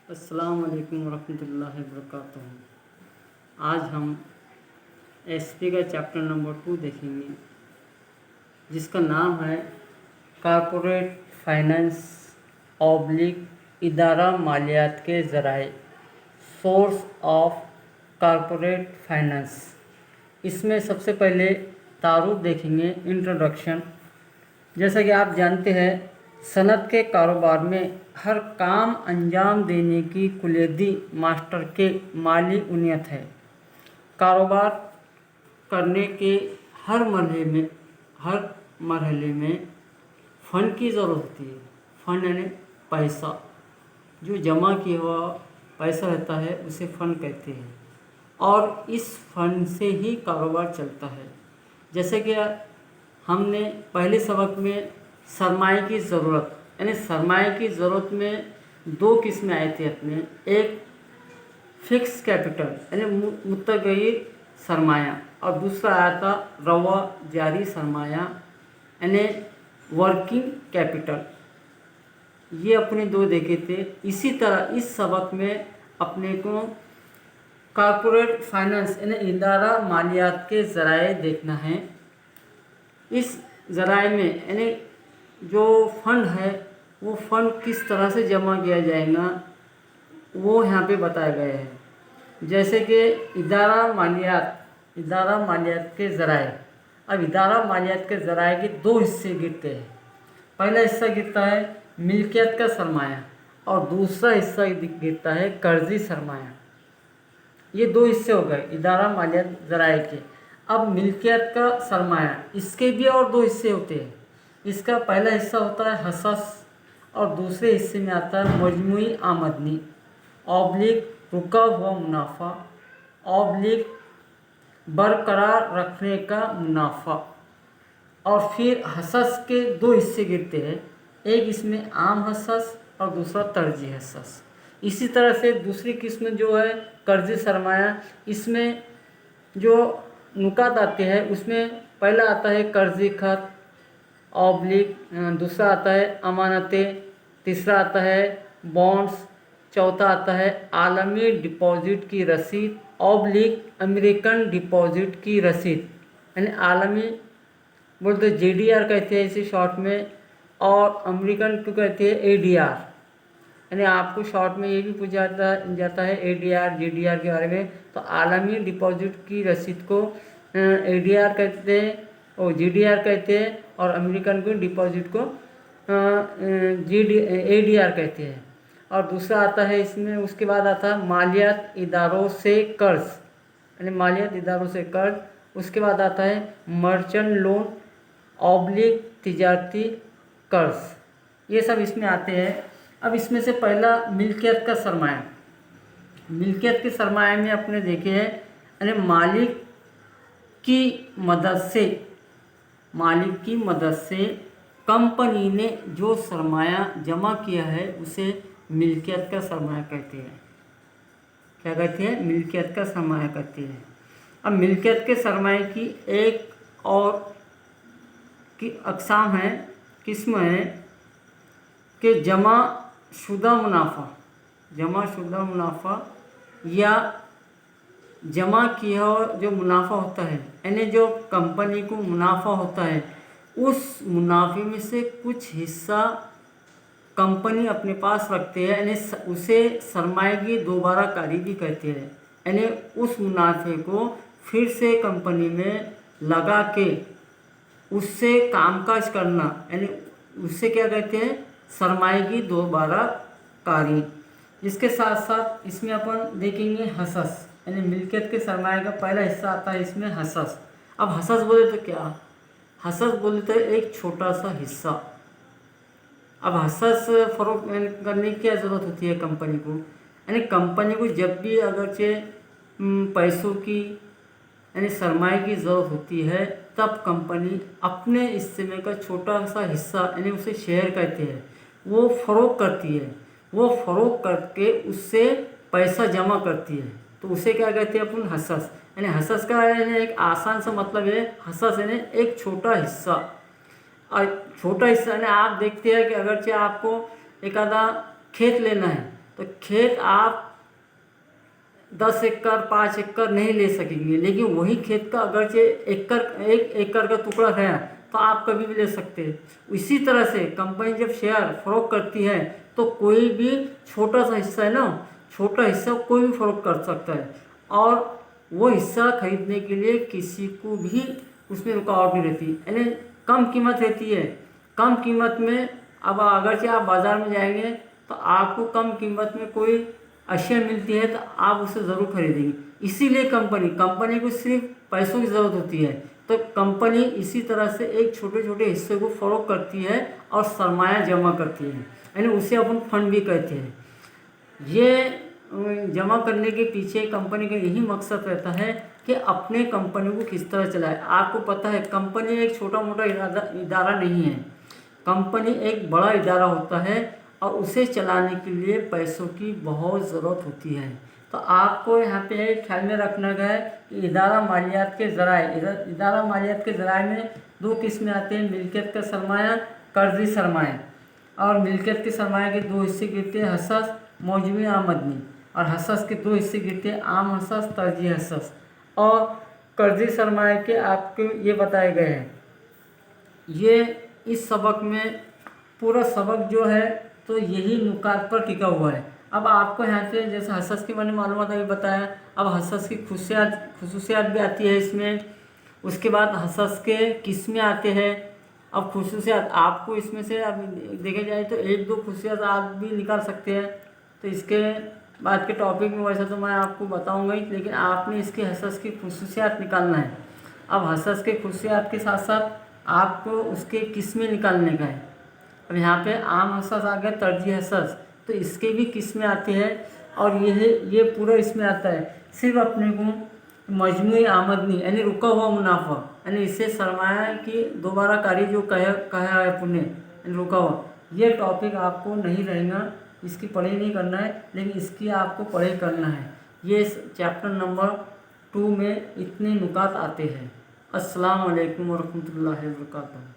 अस्सलाम वालेकुम वरहमतुल्लाहि वबरकातुहू। आज हम एसपी का चैप्टर नंबर 2 देखेंगे, जिसका नाम है कॉरपोरेट फाइनेंस ऑब्लिक इदारा मालियात के ज़राए, सोर्स ऑफ कॉरपोरेट फाइनेंस। इसमें सबसे पहले तारुफ देखेंगे, इंट्रोडक्शन। जैसा कि आप जानते हैं, सनद के कारोबार में हर काम अंजाम देने की कुलीदी मास्टर के माली उनियत है। कारोबार करने के हर मरहले में फ़ंड की ज़रूरत होती है। फ़ंड यानी पैसा, जो जमा किया हुआ पैसा रहता है उसे फ़ंड कहते हैं, और इस फ़ंड से ही कारोबार चलता है। जैसे कि हमने पहले सबक में सरमाए की ज़रूरत यानी सरमाए की ज़रूरत में दो किस्में आई थी अपने। एक फिक्स कैपिटल यानी मुतगय्यर सरमाया, और दूसरा आया था रवा जारी सरमाया यानी वर्किंग कैपिटल। ये अपने दो देखे थे। इसी तरह इस सबक में अपने को कॉरपोरेट फाइनेंस यानी इदारा मालियात के ज़राए देखना है। इस ज़राए में यानी जो फ़ंड है वो फ़ंड किस तरह से जमा किया जाएगा वो यहाँ पे बताया गया है। जैसे कि इदारा मालियात के ज़राए। अब इदारा मालियात के ज़राए के दो हिस्से गिरते हैं। पहला हिस्सा गिरता है मिल्कियत का सरमाया, और दूसरा हिस्सा गिरता है कर्जी सरमाया। ये दो हिस्से हो गए इदारा मालियात ज़राए के। अब मिल्कियत का सरमाया, इसके भी और दो हिस्से होते हैं। इसका पहला हिस्सा होता है हसस, और दूसरे हिस्से में आता है मजमूई आमदनी ऑब्लिक रुका हुआ मुनाफा ऑब्लिक बरकरार रखने का मुनाफा। और फिर हसस के दो हिस्से गिरते हैं, एक इसमें आम हसस और दूसरा तरजीह हसस। इसी तरह से दूसरी किस्म जो है कर्जी सरमाया, इसमें जो नुकात आते हैं उसमें पहला आता है कर्जी खत ऑब्लिक, दूसरा आता है अमानतें, तीसरा आता है बॉन्ड्स, चौथा आता है आलमी डिपॉजिट की रसीद ऑब्लिक अमेरिकन डिपॉजिट की रसीद। यानी आलमी बोलते JDR कहते हैं इसे शॉर्ट में, और अमेरिकन को कहते हैं ADR। यानी आपको शॉर्ट में ये भी पूछा जाता है ADR JDR के बारे में, तो आलमी डिपॉजिट की रसीद को ADR कहते हैं और JDR कहते हैं, और अमेरिकन को डिपॉजिट को ADR कहते हैं। और दूसरा आता है इसमें, उसके बाद आता है मालियात इदारों से कर्ज यानी मालियात इदारों से कर्ज। उसके बाद आता है मर्चेंट लोन ऑब्लिक तिजारती कर्ज। ये सब इसमें आते हैं। अब इसमें से पहला मिल्कियत का सरमाया। मिल्कियत के सरमाया में अपने देखे हैं यानी मालिक की मदद से कंपनी ने जो सरमाया जमा किया है उसे मिल्कियत का सरमाया कहते हैं। क्या कहते हैं? मिल्कियत का सरमाया कहते हैं। अब मिल्कियत के सरमाए की एक और की अक़साम है, किस्म है कि जमा शुदा मुनाफा या जमा किया हुआ जो मुनाफा होता है, यानी जो कंपनी को मुनाफा होता है उस मुनाफे में से कुछ हिस्सा कंपनी अपने पास रखते हैं, यानी उसे सरमाए की दोबारा कारी भी कहते हैं। यानी उस मुनाफे को फिर से कंपनी में लगा के उससे कामकाज करना, यानी उससे क्या कहते हैं? सरमाए की दोबारा कारी। इसके साथ साथ इसमें अपन देखेंगे हसस, यानी मिल्कियत के सरमाए का पहला हिस्सा आता है इसमें हसस। अब हसस बोले तो क्या? हसस बोले तो एक छोटा सा हिस्सा। अब हसस फरोख्त करने की क्या ज़रूरत होती है कंपनी को? यानी कंपनी को जब भी अगरचे पैसों की यानी सरमाए की ज़रूरत होती है, तब कंपनी अपने हिस्से में का छोटा सा हिस्सा यानी उसे शेयर कहते हैं, वो फ़रोख्त करती है। वो फ़रोख्त करके उससे पैसा जमा करती है, तो उसे क्या कहते हैं अपन? हसस। यानी हसस का यानी एक आसान सा मतलब है हसस यानी एक छोटा हिस्सा। और छोटा हिस्सा यानी आप देखते हैं कि अगरचे आपको एक आधा खेत लेना है, तो खेत आप 10 एकड़ 5 एकड़ नहीं ले सकेंगे, लेकिन वही खेत का अगर जे 1 एकड़ का टुकड़ा है तो आप कभी भी ले सकते हैं। इसी तरह से कंपनी जब शेयर फरोख्त करती है तो कोई भी छोटा सा हिस्सा है ना, छोटा हिस्सा कोई भी फरोख्त कर सकता है, और वो हिस्सा खरीदने के लिए किसी को भी उसमें रुकावट नहीं रहती, यानी कम कीमत रहती है। कम कीमत में अब अगरचे आप बाज़ार में जाएंगे तो आपको कम कीमत में कोई अशिया मिलती है तो आप उसे ज़रूर खरीदेंगे। इसीलिए कंपनी को सिर्फ पैसों की ज़रूरत होती है, तो कंपनी इसी तरह से एक छोटे छोटे हिस्से को फरोख्त करती है और सरमाया जमा करती है, यानी उसे अपन फंड भी कहते हैं। ये जमा करने के पीछे कंपनी का यही मकसद रहता है कि अपने कंपनी को किस तरह चलाए। आपको पता है कंपनी एक छोटा मोटा इदारा नहीं है, कंपनी एक बड़ा इदारा होता है और उसे चलाने के लिए पैसों की बहुत ज़रूरत होती है। तो आपको यहाँ पे ख्याल में रखना है कि इदारा मालियात के ज़राए में 2 किस्में आते हैं, मिल्कियत का सरमाया, कर्जी सरमाया। और मिल्कियत के सरमाया के 2 हिस्से गिरते हैं, हसस मौजूमी आमदनी, और हसस के 2 हिस्से गिरते हैं, आम हसस तरजीह हसस। और कर्जी सरमाया के आपको ये बताए गए हैं। ये इस सबक में पूरा सबक जो है तो यही नुकात पर टिका हुआ है। अब आपको यहाँ से जैसे हसस की मैंने मालूमात अभी बताया, अब हसस की खुसूसियात भी आती है इसमें। उसके बाद हसस के किस्में आते हैं। अब खुसूसियात आपको इसमें से अब देखे जाए तो 1-2 खुसूसियात आप भी निकाल सकते हैं, तो इसके बाद के टॉपिक में वैसे तो मैं आपको बताऊंगा ही, लेकिन आपने इसके हसस की खुसूसियात निकालना है। अब हसस के खुसूसियात के साथ साथ आपको उसके किस्में निकालने का है। अब यहाँ पे आम हसस आ गया, तरजीह हसस, तो इसके भी किस्में आते हैं, और ये पूरा इसमें आता है। सिर्फ अपने को मजमूई आमदनी यानी रुका हुआ मुनाफा, यानी इससे सरमाया की दोबारा कारी जो कहा है पुण्य यानी रुका हुआ, ये टॉपिक आपको नहीं रहेगा, इसकी पढ़ाई नहीं करना है, लेकिन इसकी आपको पढ़ाई करना है। ये चैप्टर नंबर 2 में इतने नुकात आते हैं। अस्सलाम वालेकुम वरहमतुल्लाहि वबरकातुहू।